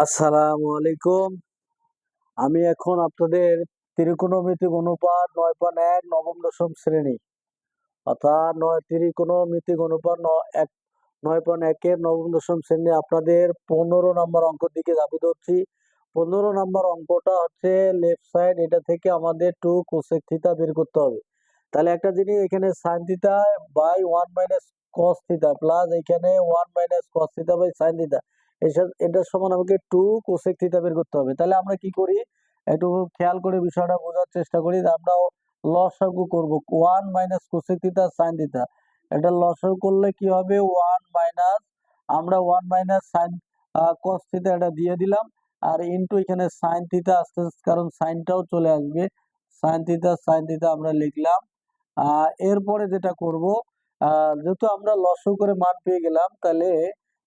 আসসালামু আলাইকুম। আমি এখন আপনাদের ত্রিকোণমিতিক অনুপাত ৯.১ নবম দশম শ্রেণী অর্থাৎ ত্রিকোণমিতিক অনুপাত ৯.১ এর নবম দশম শ্রেণী আপনাদের ১৫ নম্বর অঙ্কের দিকে ধাবিত হচ্ছি। ১৫ নম্বর অঙ্কটা হচ্ছে লেফট সাইড, এটা থেকে আমাদের 2 কোসেক থিটা বের করতে হবে। তাহলে একটা জিনিস, এখানে sine theta by 1 minus cos theta plus এখানে 1 minus cos theta by sine theta, এটার সমান আমাকে 2 কোসেক থিটা বের করতে হবে। তাহলে আমরা কি করি, একটু খেয়াল করে বিষয়টা বোঝার চেষ্টা করি। আমরা লসাগু করব 1 minus cosec theta sine theta, এটা লসাগু করলে কি হবে 1 মাইনাস, আমরা 1 মাইনাস সাইন কস থিটা এটা দিয়ে দিলাম, আর ইনটু এখানে সাইন থিটা আসতে কারণ সাইনটাও চলে আসবে, সাইন থিটা আমরা লিখলাম। এরপরে যেটা করব, যেহেতু আমরা লসাগু করে মান পেয়ে গেলাম, তাহলে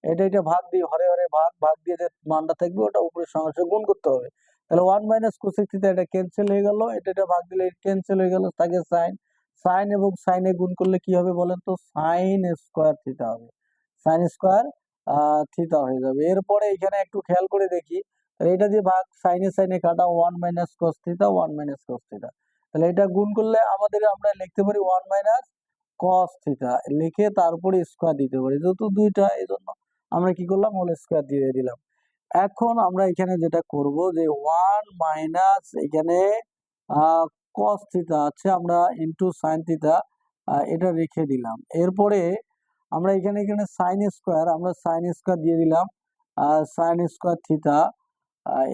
এটা ভাগ দিয়ে হরে হরে ভাগ দিয়ে যে মানটা থাকবে ওটা উপরে সঙ্গে সঙ্গে গুণ করতে হবে। তাহলে 1 মাইনাস কোসেক থিটা এটা ক্যান্সেল হয়ে গেল, এটা ভাগ দিলে ক্যান্সেল হয়ে গেল, থাকে সাইন। সাইন এবং সাইনে গুণ করলে কি হবে বলেন তো, সাইন স্কোয়ার থিটা হবে, সাইন স্কোয়ার থিটা হয়ে যাবে। এরপরে এখানে একটু খেয়াল করে দেখি, তাহলে এটা দিয়ে ভাগ, সাইনে সাইনে কাটা, 1 minus cos theta 1 minus cos theta, তাহলে এটা গুণ করলে আমরা লিখতে পারি 1 মাইনাস কস থিটা, লিখে তারপরে স্কোয়ার দিতে পারি, যেহেতু দুইটা এই জন্য আমরা কি করলাম, হোল স্কোয়ার দিয়ে দিলাম। এখন আমরা এখানে যেটা করব যে 1 মাইনাস এখানে কস থিটা আছে, আমরা ইনটু সাইন থিটা এটা রেখে দিলাম। এরপরে আমরা এখানে সাইন স্কোয়ার, আমরা সাইন স্কোয়ার দিয়ে দিলাম, সাইন স্কোয়ার থিটা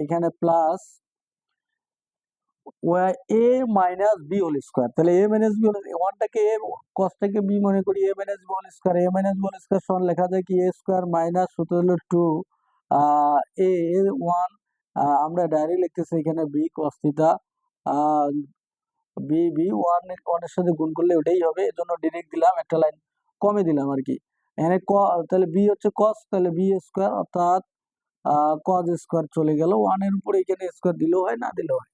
এখানে প্লাস এ মাইনাস বি হোল স্কোয়ার, তাহলে এ মাইনাস বি হোল, ওয়ানটাকে এ কসটাকে বি মনে করি, এ মাইনাস বি হোল স্কোয়ার, এ মাইনাস বি হোল স্কোয়ার সমান লেখা যায় কি এ স্কোয়ার মাইনাস সূত্র হলো 2 এ 1, আমরা ডাইরেক্ট লিখতেছি এখানে B cos theta, B B ওয়ানের সাথে গুণ করলে ওটাই হবে, এজন্য ডিরেক্ট দিলাম, একটা লাইন কমে দিলাম আর কি। এখানে তাহলে বি হচ্ছে কস, তাহলে বি স্কোয়ার অর্থাৎ কস স্কোয়ার চলে গেল, ওয়ানের উপরে এখানে স্কোয়ার দিলেও হয় না দিলেও হয়।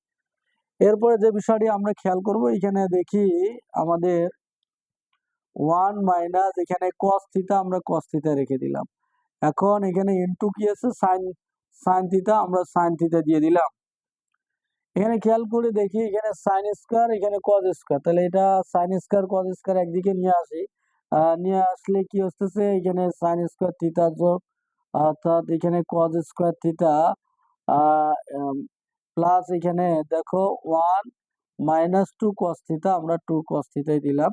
এরপরে যে বিষয়টি আমরা খেয়াল করব, এখানে দেখি আমাদের 1 মাইনাস এখানে কস থিটা, আমরা কস থিটা রেখে দিলাম। এখন এখানে ইনটু কি আছে, সাইন সাইন থিটা, আমরা সাইন থিটা দিয়ে দিলাম। এখানে খেয়াল করে দেখি, এখানে সাইন স্কোয়ার এখানে কজ স্কোয়ার, তাহলে এটা সাইন স্কোয়ার কজ স্কোয়ার একদিকে নিয়ে আসি, নিয়ে আসলে কি হচ্ছে, এখানে সাইন স্কোয়ার থিটা যোগ, অর্থাৎ এখানে কজ স্কোয়ার থিটা প্লাস এখানে দেখো 1 মাইনাস 2 কস থিটা, আমরা 2 কস থিটাই দিলাম।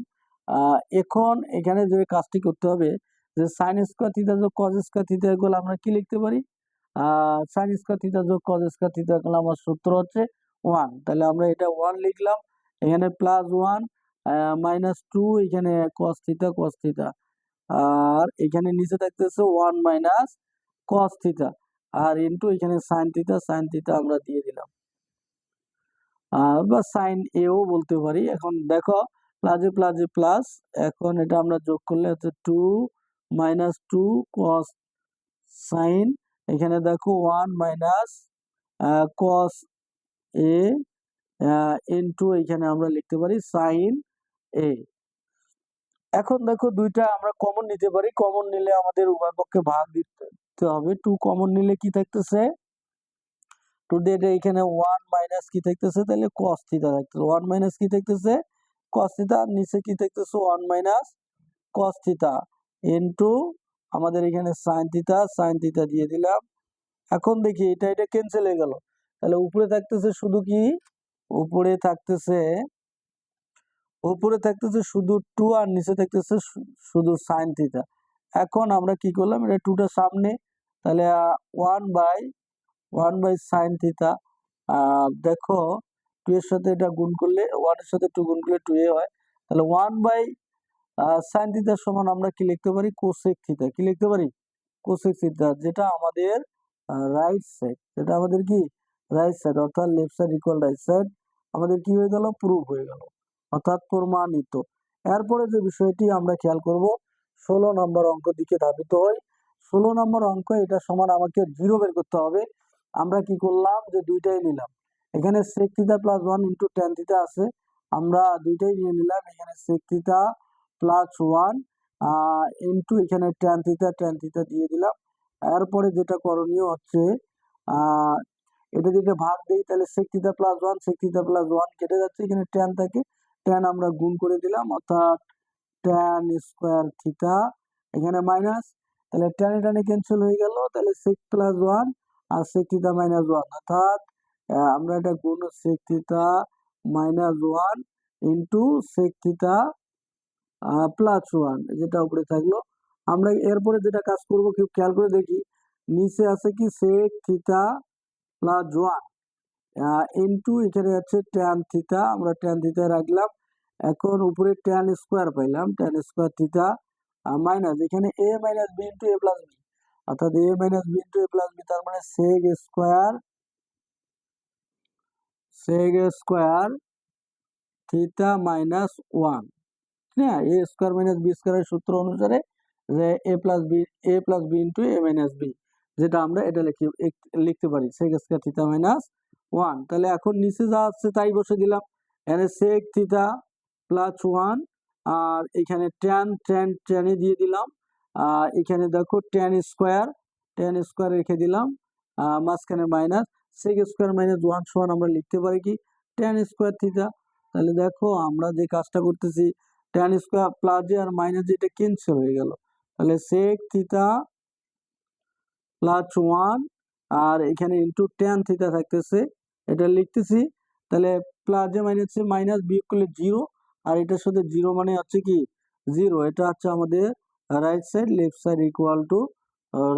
এখন এখানে যে কাজটি করতে হবে, যে সাইন স্কোয়ার থিটা যোগ কজ স্কোয়ার থিটা এগুলো আমরা কি লিখতে পারি, সাইন স্কোয়ার থিটা যোগ কজ স্কোয়ার থিটা এগুলো আমার সূত্র হচ্ছে 1, তাহলে আমরা এটা 1 লিখলাম, এখানে প্লাস 1 মাইনাস 2 এখানে কস থিটা, আর এখানে নিচে থাকতেছে 1 মাইনাস কস থিটা, আর ইনটু এখানে সাইন থিটা আমরা দিয়ে দিলাম, বা সাইন এও বলতে পারি। এখন দেখো প্লাসে প্লাসে প্লাস, এখন এটা আমরা যোগ করলে হচ্ছে 2 মাইনাস 2 কস সাইন, এখানে দেখো 1 মাইনাস কস এ ইনটু এখানে আমরা লিখতে পারি সাইন এ। এখন দেখো দুইটা আমরা কমন নিতে পারি, কমন নিলে আমাদের উভয় পক্ষে ভাগ দিতে হবে, 2 কমন নিলে কি থাকতেছে, 2 দিয়ে এখানে 1 মাইনাস কি থাকতেছে, তাহলে cos থিটা থাকতেছে, 1 মাইনাস কি থাকতেছে cos থিটা, আর নিচে কি থাকতেছে 1 মাইনাস cos থিটা ইনটু আমাদের এখানে সাইন থিটা দিয়ে দিলাম। এখন দেখি এটা ক্যান্সেল হয়ে গেল, তাহলে উপরে থাকতেছে শুধু কি, উপরে থাকতেছে শুধু 2, আর নিচে থাকতেছে শুধু সাইন থিটা। এখন আমরা কি করলাম, এটা 2টা সামনে, তাহলে 1 বাই সাইন থিটা, দেখো 2 এর সাথে এটা গুণ করলে, 1 এর সাথে 2 গুণ করলে 2a হয়, তাহলে 1 বাই সাইন থিটার সমান আমরা কি লিখতে পারি, কোসেক থিটা, কি লিখতে পারি, কোসেক থিটা, যেটা আমাদের রাইট সাইড, যেটা আমাদের কি রাইট সাইড, অর্থাৎ left side equal right side, আমাদের কি হয়ে গেল, প্রুফ হয়ে গেল, অর্থাৎ প্রমাণিত। এরপরে যে বিষয়টি আমরা খেয়াল করব, 16 নম্বর অঙ্ক দিকে ধাবিত হয়। 16 নম্বর অঙ্ক, এটা সমান আমাকে 0 বের করতে হবে। আমরা কি করলাম, যে দুইটাই নিলাম, এখানে sec theta plus 1 into tan theta আছে, আমরা দুইটাই নিয়ে নিলাম, এখানে sec থিটা প্লাস 1 ইন্টু এখানে tan থিটা দিয়ে দিলাম। এরপরে যেটা করণীয় হচ্ছে এটা দিয়ে ভাগ দিই তাহলে sec theta plus 1 sec theta plus 1 কেটে যাচ্ছে, এখানে tan থাকে, tan আমরা গুণ করে দিলাম, অর্থাৎ tan স্কোয়ার থিটা, এখানে মাইনাস, তাহলে tan এ ক্যান্সেল হয়ে গেল, তাহলে sec প্লাস 1 আর sec থিটা মাইনাস 1, অর্থাৎ আমরা এটা গুণ sec theta minus 1 into sec theta plus 1 যেটা উপরে থাকলো। আমরা এরপরে যেটা কাজ করব খুব খেয়াল করে দেখি, নিচে আছে কি sec থিটা প্লাস 1 ইন্টু এখানে আছে tan থিটা, আমরা tan থিটা রাখলাম। এখন উপরে tan স্কোয়ার পাইলাম, tan স্কোয়ার থিটা মাইনাস এখানে a minus b into a plus b, অর্থাৎ a minus b into a plus b, তার মানে sec স্কোয়ার থিটা মাইনাস 1, হ্যাঁ, a স্কোয়ার মাইনাস b স্কোয়ারের সূত্র অনুসারে যে a plus b into a minus b, যেটা আমরা এটা লিখতে পারি sec স্কোয়ার থিটা মাইনাস 1। তাহলে এখন নিচে যা আছে তাই বসে দিলাম, এখানে sec থিটা প্লাস 1 আর এখানে tan দিয়ে দিলাম, এখানে দেখো tan স্কোয়ার রেখে দিলাম, মাঝখানে মাইনাস sec স্কোয়ার মাইনাস 1 সমান আমরা লিখতে পারি কি tan স্কোয়ার থিটা। তাহলে দেখো আমরা যে কাজটা করতেছি, tan স্কোয়ার প্লাস আর মাইনাস এটা ক্যান্সেল হয়ে গেল, তাহলে sec থিটা প্লাস 1 আর এখানে ইন্টু tan থিটা থাকতেছে, এটা লিখতেছি, তাহলে প্লাস মাইনাসে মাইনাস বিয়োগ করলে 0, আর এটার সাথে 0 মানে হচ্ছে কি 0, এটা হচ্ছে আমাদের right side, left side equal to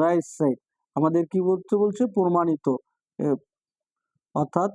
right side. আমাদের কি বলছে প্রমাণিত, অর্থাৎ